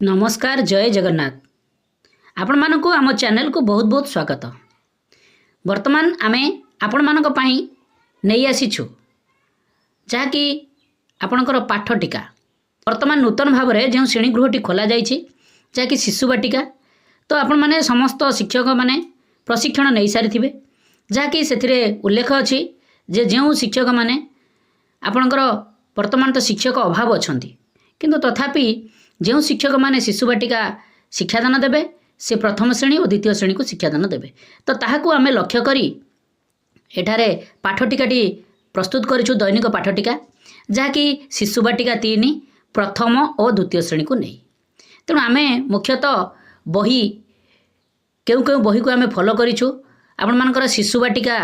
नमस्कार जय जगन्नाथ आपण मानक आम चैनल को बहुत बहुत स्वागत। वर्तमान आमे आपण मानक पई नहीं आसीछु जहाँकि आपणकर पाठ टीका वर्तमान नूतन भाव में जो श्रेणीगृहटी खोल जाइए जहाँकि शिशु बाटिका तो आपण माने समस्त शिक्षक माने प्रशिक्षण नहीं सारी जहाँकि से उल्लेख अच्छी जे जो शिक्षक माने आपणकर वर्तमान तो शिक्षक अभाव अच्छा किंतु तथापि जो शिक्षक माने शिशु बाटिका शिक्षादान देवे से प्रथम श्रेणी और द्वितीय श्रेणी को शिक्षादान देवे तो ताहाकू आमे लक्ष्य करी एठारे पाठटिकाटी प्रस्तुत करिछु दैनिक पाठटिका जहाँकि शिशु बाटिका 3 प्रथम और द्वितीय श्रेणी को नहीं। तेणु आमे मुख्यतः बही केउ केउ बही को आमे फॉलो करिछु आपण मानकर शिशु बाटिका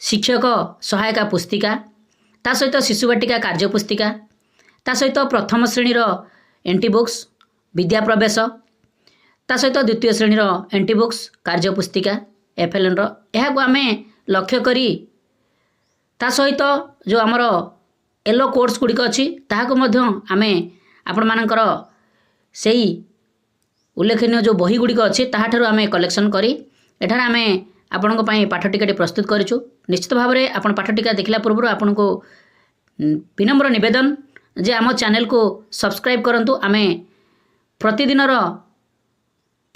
शिक्षक सहायका पुस्तिका ता सहित शिशु बाटिका कार्य पुस्तिका ता सहित प्रथम श्रेणी एंटी बुक्स विद्या प्रवेश ता सहित द्वितीय श्रेणी एंटी बुक्स कार्य पुस्तिका एफएलएन को आम लक्ष्य करी ता सहित जो आमर येलो कोर्स गुड़िक अच्छी ताकू आम आपण मानकर से उल्लेखनीय जो बही गुड़िक अच्छी ताहाठारु आम कलेक्शन करी एठार आम आपण पाठटिकाटी प्रस्तुत करिछु। निश्चित भाव में आपण पाठटिका देखला पूर्व आपण को विनम्र निवेदन जे आम चैनल को सब्सक्राइब करंतु। आमे प्रतिदिन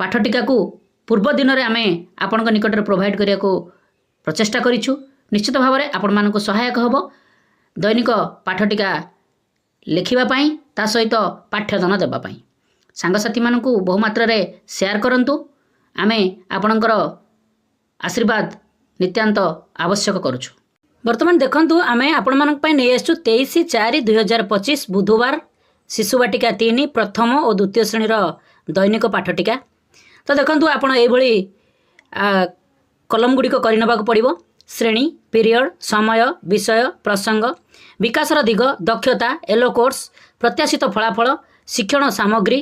पाठटिका को पूर्व दिन में आमे आपण निकट प्रोवाइड करिया को प्रचेष्टा करिछु। निश्चित भाव में आपण मानक सहायक हबो दैनिक पाठटिका लिखिबा पई ता सहित पाठ्यदान देबा पई सांगसाथी मानकू बहुमात्रा रे शेयर करंतु। आमे आपणकर आशीर्वाद नित्यांत आवश्यक करूछु। वर्तमान देखंतु आमे आपण मानक पई नै आसु 23/4/2025 बुधवार शिशु बाटिका 3 प्रथम और द्वितीय श्रेणी दैनिक पाठटिका। तो देखंतु आपण एई भली कलम गुड़िक करनेबाक पड़िबो श्रेणी पीरियड समय विषय प्रसंग विकासर दिग दक्षता येलो कोर्स प्रत्याशित फलाफल शिक्षण सामग्री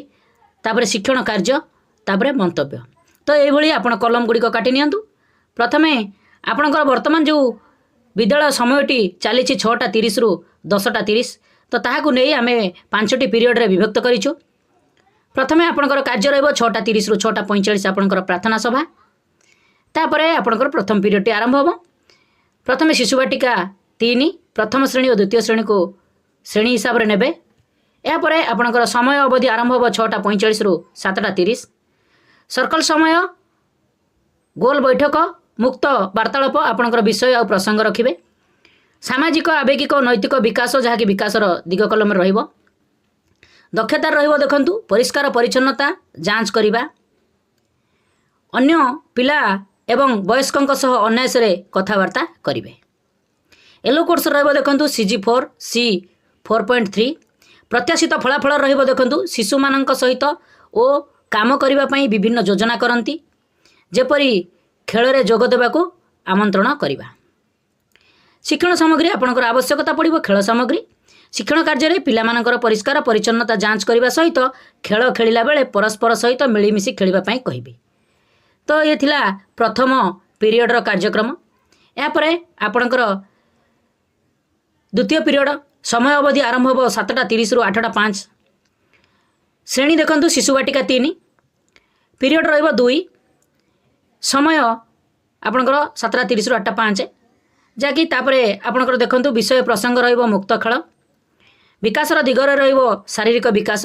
तापर शिक्षण कार्य तापर मंतव्य। तो एई भली आपण कलम गुड़िक काटि नियंतु। प्रथमे आपणकर वर्तमान जो विद्यालय समयटी चली 6:30 रु 10:30 तो ताहाकू नहीं आमे 5टी पीरियड रे विभक्त करिछु। प्रथमे आपणकर कार्य रहइबो 6:30 रु 6:45 आपणकर प्रार्थना सभा तापरे आपणकर प्रथम पीरियडटी आरंभ होबो। प्रथमे शिशु बाटिका 3 प्रथम श्रेणी और द्वितीय श्रेणी को श्रेणी हिसाब रे नेबे। या परे आपणकर समय अवधि आरंभ होबो 6:45 रु 7:30 सर्कल समय गोल बैठक मुक्त वार्तालाप आपणकर विषय और प्रसंग रखिबे। सामाजिक आवेगिक और नैतिक विकास जहाँकि विकासर दिग कलम रहिबो। दक्षता रहिबो देखंतु परिष्कार परिच्छन्नता जांच करिबा अन्य पिला एवं वयस्कंक सह अन्यायस रे कथावार्ता करिवे। येलो कोर्स रहिबो देखंतु CG4 C 4.3 प्रत्याशित फलाफल रहिबो देखंतु शिशु मानक सहित ओ काम करिबा पई विभिन्न योजना करंती जेपरी खेल रे जोग देबाकू आमंत्रण करिबा। शिक्षण सामग्री आपणकर आवश्यकता पड़िबो खेल सामग्री शिक्षण कार्य रे पिला मानकर परिष्कार परिच्छन्नता जांच करिबा सहित खेल खेलिला बेले परस्पर सहित मिलीमिशी खेलिबा पई कहिबे। तो ये थिला प्रथम पीरियड रो कार्यक्रम। या परे आपणकर द्वितीय पीरियड समय अवधि आरंभ होबो 7:30 रु 8:05 श्रेणी देखंतु शिशु बाटिका 3 पीरियड रहइबो 2 समय आपणकर 7:30 रु 8:05 जहाँकि तापरे आपणकर देखंतु विषय प्रसंग रहिबो मुक्त खेल विकासर दिगरे रहिबो शारीरिक विकास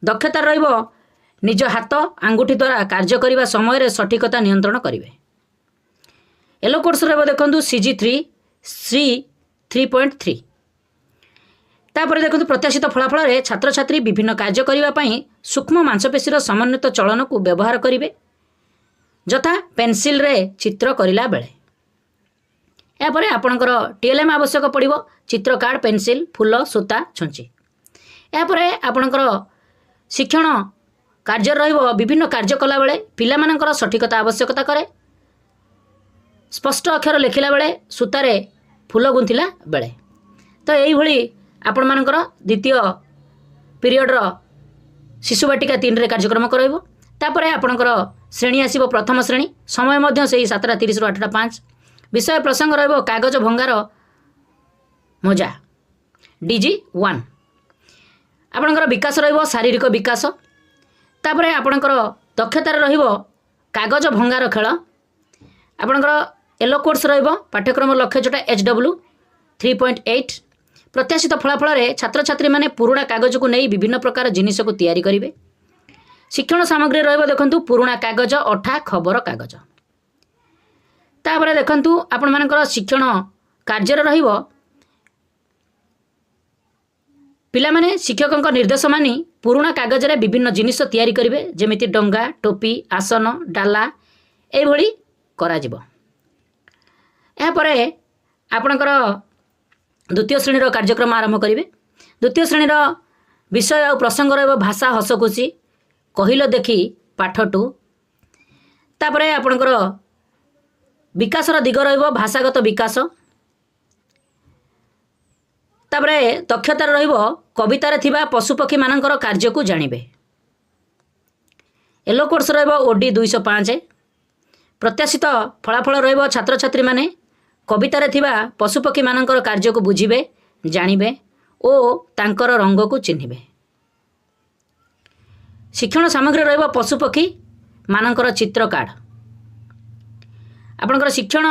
दक्षता रहिबो निज हाथ आंगुठी द्वारा कार्य करिबा समय रे सठिकता नियंत्रण करिवे। येलो कोर्स रहिबो देखंतु CG3 C 3.3 तापरे देखंतु प्रत्याशित फलाफल रे छात्र छात्री विभिन्न कार्य करिबा पई सूक्ष्म मांसपेशीर समन्वित चलन को व्यवहार करिवे जथा पेंसिल रे चित्र करिला बेले। या परे आपणकर TLM आवश्यक पड़िबो चित्र कार्ड पेंसिल फूल सूता छंची। या परे आपणकर शिक्षण कार्य रहिबो विभिन्न कार्य कला बेले पिला मानकर सठिकता आवश्यकता करे स्पष्ट अक्षर लिखिला बेले सूतारे फूल गुंथिला बेले। तो एई भली आपण मानकर द्वितीय पीरियड रो शिशु बाटिका 3 रे कार्यक्रम करइबो। तापरे आपणकर श्रेणी आसीबो प्रथम श्रेणी समय मध्य सेही 7:30 रु 8:05 विषय प्रसंग रहिबो कागज भंगार मजा DG1 आपणकर विकास रहिबो शारीरिक विकास तापर आपणकर दक्षतार रहिबो कागज भंगार खेल आपणकर येलो कोर्स रहिबो पाठ्यक्रम लक्ष्य जोटा HW 3.8 प्रत्याशित फलाफल छात्र छात्री माने पुराणा कागज को नहीं विभिन्न प्रकार जिनिस को तैयारी करेंगे। शिक्षण सामग्री रहिबो देखंतु पुराणा कागज अठा खबर कागज तापर देखंतु आपण मानकर शिक्षण कार्य रहिबो पिला माने शिक्षक निर्देश मानि पुराणा कागज रे विभिन्न जिनिस तैयारी करेंगे जेमिति डंगा टोपी आसन डाला एभली करा जिवो। या परे आपणकर द्वितीय श्रेणी कार्यक्रम आरंभ करेंगे। द्वितीय श्रेणी विषय और प्रसंग रहिबो भाषा हसखुशी कहिलो देखी पाठ टू तापर आपणकर विकासर दिग रहिबो भाषागत विकास तापर दक्षतार रहिबो कवितार थिबा पशुपक्षी मानकर कार्य को जानिबे। येलो कोर्स रहिबो OD 205 प्रत्याशित फलाफल रहिबो छात्र छात्री माने कवितार थिबा पशुपक्षी मानकर कार्य को बुझिबे जानिबे ओ तांकर रंग को चिन्हिबे। शिक्षण सामग्री रहिबो पशुपक्षी मानकर चित्र कार्ड आपणकर शिक्षण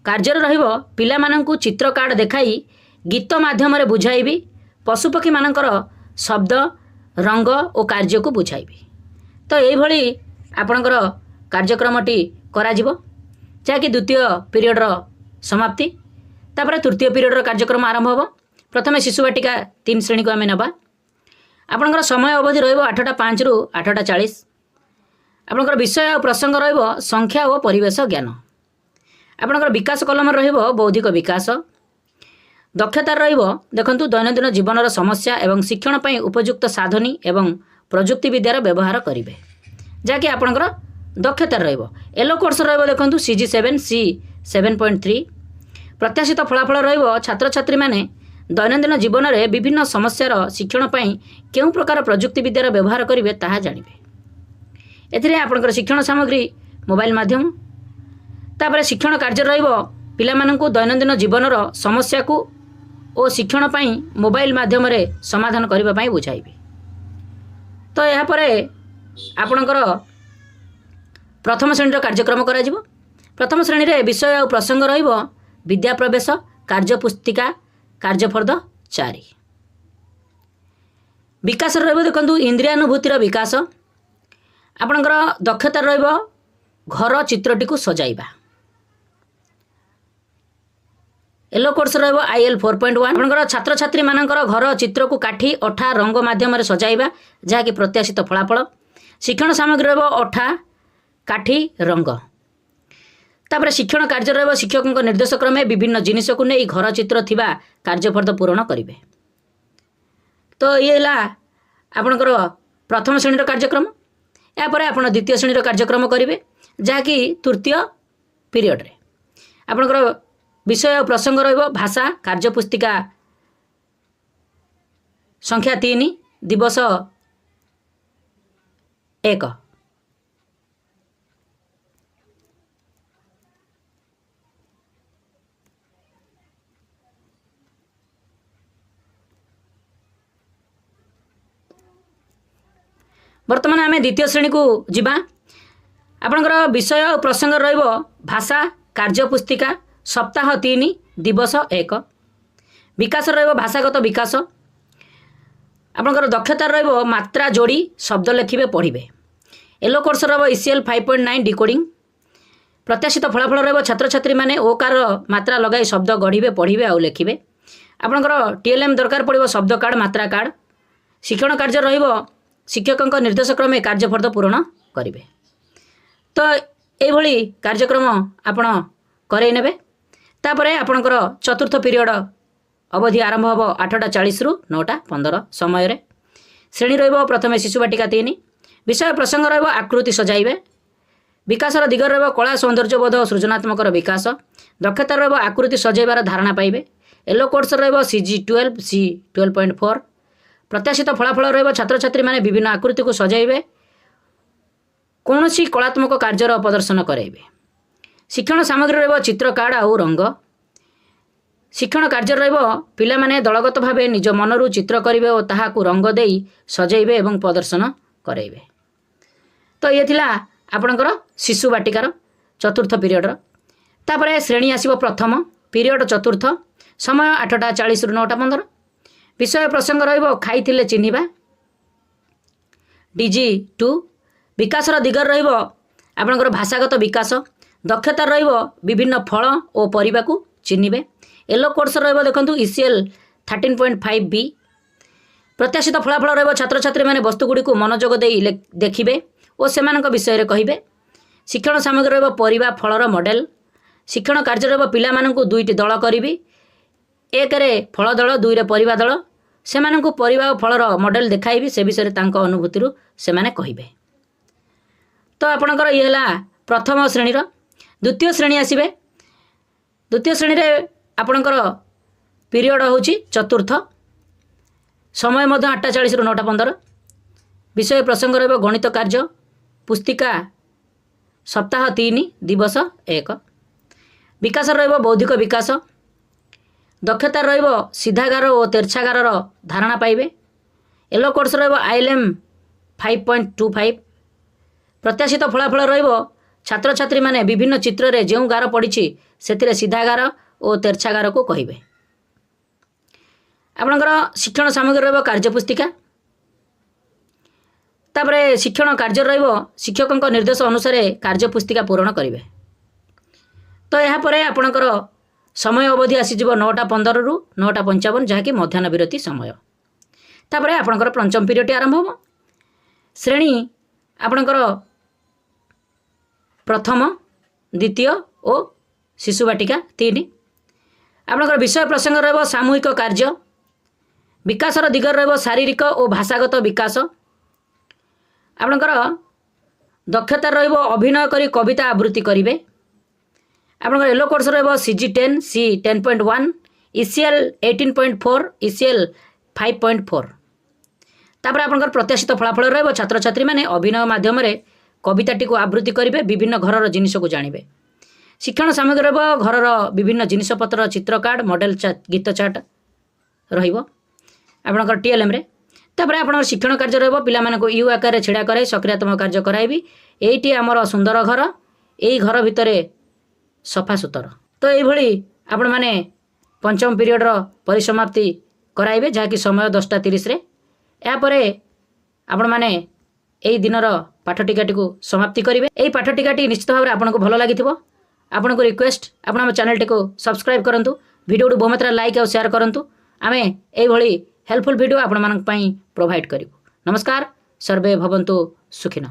कार्य रहिबो पिला माननकु चित्र कार्ड देखाई गीत माध्यम रे बुझाइबी पशुपक्षी मानकर शब्द रंग और कार्य को बुझाइबी। तो यही आपणकर कार्यक्रमटी करा जिवो जहाँकि द्वितीय पीरियड समाप्ति तापर तृतीय पीरियड कार्यक्रम आरंभ हो। प्रथम शिशुवाटिका 3 श्रेणी को आम नवा आपणकर समय अवधि रहिबो 8टा 5 रु 8टा 40 आपणकर विषय और प्रसंग रहिबो संख्या और परिवेश ज्ञान आपणकर विकास कलम रहिबो बौद्धिक विकास दक्षतार रहिबो देखंतु दैनंदिन जीवनर समस्या एवं शिक्षण पई उपयुक्त साधनी एवं प्रजुक्ति विद्यार व्यवहार करिवे जहाँकि आपणकर दक्षतार रहिबो। येलो कोर्स रहिबो देखंतु CG7 C 7.3 प्रत्याशित फलाफल रहिबो छात्र छात्री माने दैनंदिन जीवन में विभिन्न समस्यार शिक्षण पई केउ प्रकार प्रजुक्ति विद्यार व्यवहार करिवे ताहा जानिबे। एथिरे आपणकर शिक्षण सामग्री मोबाइल माध्यम तापर शिक्षण कार्य रहिबो पिला माननकु दैनंदिन जीवनर समस्या को और शिक्षण पई मोबाइल माध्यम रे समाधान करबा पई बुझाइबे। तो यहाँ पर आपणकर प्रथम श्रेणी कार्यक्रम करा जिवो। प्रथम श्रेणी रे विषय और प्रसंग रहिबो विद्या प्रवेश कार्य पुस्तिका कार्यफर्द 4 विकास रहिबो देखंतु इंद्रियानुभूतिर विकास आपणकर दक्षता रहिबो घर चित्रटी को सजाइबा। येलो कोर्स रहिबो IL 4.1 आपणकर छात्र छात्री मानकर घर चित्र को काठी अठा रंग माध्यम रे सजाइबा जहाँकि प्रत्याशित फलाफल। शिक्षण सामग्री रहिबो अठा काठी रंग तापर शिक्षण कार्य रहिबो शिक्षक निर्देश क्रमे विभिन्न जिनिस को नहीं घर चित्र थिबा कार्यफर्द पूरण करिवे। तो ये ला आपणकर प्रथम श्रेणी कार्यक्रम या पर आपण द्वितीय श्रेणी कार्यक्रम करिवे जहाँकि तृतीय पीरियड रे आपणकर विषय और प्रसंग रहिबो भाषा कार्य पुस्तिका संख्या 3 दिवस 1 वर्तमान आम द्वितीय श्रेणी को जीवा। आपणकर विषय और प्रसंग रहिबो भाषा कार्य पुस्तिका सप्ताह 3 दिवस 1 विकास रहिबो भाषागत विकास आपणकर दक्षता रहिबो मात्रा जोड़ी शब्द लिखिबे पढ़िबे। येलो कोर्स रहिबो ECL 5.9 डिकोडिंग प्रत्याशित फलाफल रहिबो छात्र छात्री माने ओकार मात्रा लगाई शब्द गढ़िबे पढ़िबे आ लिखिबे। आपणकर TLM दरकार पड़िबो शब्द कार्ड मात्रा कार्ड। शिक्षण कार्य रहिबो शिक्षक निर्देश क्रमे कार्यफर्द पूरण करेंगे। तो यही कार्यक्रम आपण करई नेबे। तापरे आपणकर चतुर्थ पीरियड अवधि आरंभ हो 8टा 40 रु 9टा 15 समय रे। श्रेणी रहिबो प्रथमे शिशुवाटिका 3 विषय प्रसंग रहिबो आकृति सजाइबे। विकासर दिग रहिबो कला सौंदर्यबोध सृजनात्मक विकास दक्षता रहिबो आकृति सजाइबार धारणा पाइबे। येलो कोर्स रहिबो CG12 C 12.4 प्रत्याशित फलाफल रहिबो छात्र छात्री माने विभिन्न आकृति को सजाइबे कौनसी कलात्मक कार्यर प्रदर्शन कराइबे। शिक्षण सामग्री रहिबो चित्र कार्ड आ रंग। शिक्षण कार्य रहिबो पिला माने दलगत भावे निज मनरू चित्र करिवे और ताहाकु रंग देई सजाइबे एवं प्रदर्शन कराइबे। तो ये थिला आपणकर शिशु बाटिकार चतुर्थ पीरियडर तापर श्रेणी आसीबो प्रथम पीरियड चतुर्थ समय 8:40 रु 9:15 विषय प्रसंग रहिबो खाइथिले चिन्हिबा DG2 विकासर दिगर रहिबो आपणकर भाषागत विकास दक्षता रहिबो विभिन्न फल और परिबा को चिन्हिबे येलो कोर्स रहिबो देखंतु ECL 13.5B प्रत्याशित फलाफल रहिबो छात्र छात्री माने वस्तुगुडी को मनोजोग देई देखिबे और सेमानक विषय रे कहिबे शिक्षण सामग्री रहिबो परिबा फलर मॉडल शिक्षण कार्य रहिबो पिला मानकु दुईटी दल करिबी एक रे फल दल दुई रे परिबा दल सेमानकु परिबा और फलर मॉडल देखाइबी से विषय रे तांको अनुभूति रु सेमाने कहिबे। तो आपणकर ये हला प्रथम श्रेणी रो द्वितीय श्रेणी आसीबे द्वितीय श्रेणी रे आपणकर पीरियड होची चतुर्थ समय मध्य 8:40 रु 9:15 विषय प्रसंग रहिबो गणित कार्य पुस्तिका सप्ताह 3 दिवस 1 विकास रहिबो बौद्धिक विकास दक्षता रहिबो सीधागार और तेरछागार धारणा पाइबे येलो कोर्स रहिबो ILM 5.25 प्रत्याशित फलाफल रहिबो छात्र छात्री माने विभिन्न चित्र रे जेउ गार पड़िछि सेथिरे सीधागार और तेरछागार को कहिबे। आपणकर शिक्षण सामग्री रहिबो कार्य पुस्तिका तापरे शिक्षण कार्य रहिबो शिक्षकक निर्देश अनुसार कार्य पुस्तिका पूरण करिवे। तो यहाँ पर आपणकर समय अवधि आसीजिबो 9:15 रु 9:55 जहाँकि मध्याह्न विरति समय तापरे आपणकर पंचम पीरियड आरंभ हो श्रेणी आपणकर प्रथम द्वितीय और शिशु बाटिका 3 आपणकर विषय प्रसंग रहिबो सामूहिक कार्य विकासर दिगर रहिबो शारीरिक और भाषागत विकास आपणकर दक्षता रहिबो अभिनय करी कविता आवृत्ति करिवे आपणकर येलो कोर्स रहिबो CG10 C 10.1 ECL 18.4 ECL 5.4 तापर आपणकर प्रत्याशित फलाफल रहिबो छात्र छात्री माने अभिनय माध्यम रे कविताटी को आवृत्ति करिवे विभिन्न घरर जिनिस को जानिबे शिक्षण सामग्री रहिबो घरर विभिन्न जिनिसपत्र चित्र कार्ड मॉडल गीत चार्ट रहिबो आपणकर TLM रे तापर आपणकर शिक्षण कार्य रहिबो पिला मानको यू आकार रे छेड़ा कराई सक्रियात्मक कार्य कराइबी एइटी हमर सुंदर घर एई घर भितरे सफा सुतर तो ये आपण मैंने पंचम पीरियड परिसमाप्ति कराइबे जहाँकि समय 10:30 रे यापर आपण मैंने यही दिनर पाठटिकाटी को समाप्ति करेंगे यही पाठटिकाटी निश्चित भाव में आपको भल लगी आपन को रिक्वेस्ट आप चैनल को सब्सक्राइब करूँ वीडियो को बहुमात्रा लाइक और शेयर करूँ आम यही हेल्पफुल वीडियो आपण मानक पई प्रोवाइड करूँ। नमस्कार सर्वे भवन्तु सुखिन।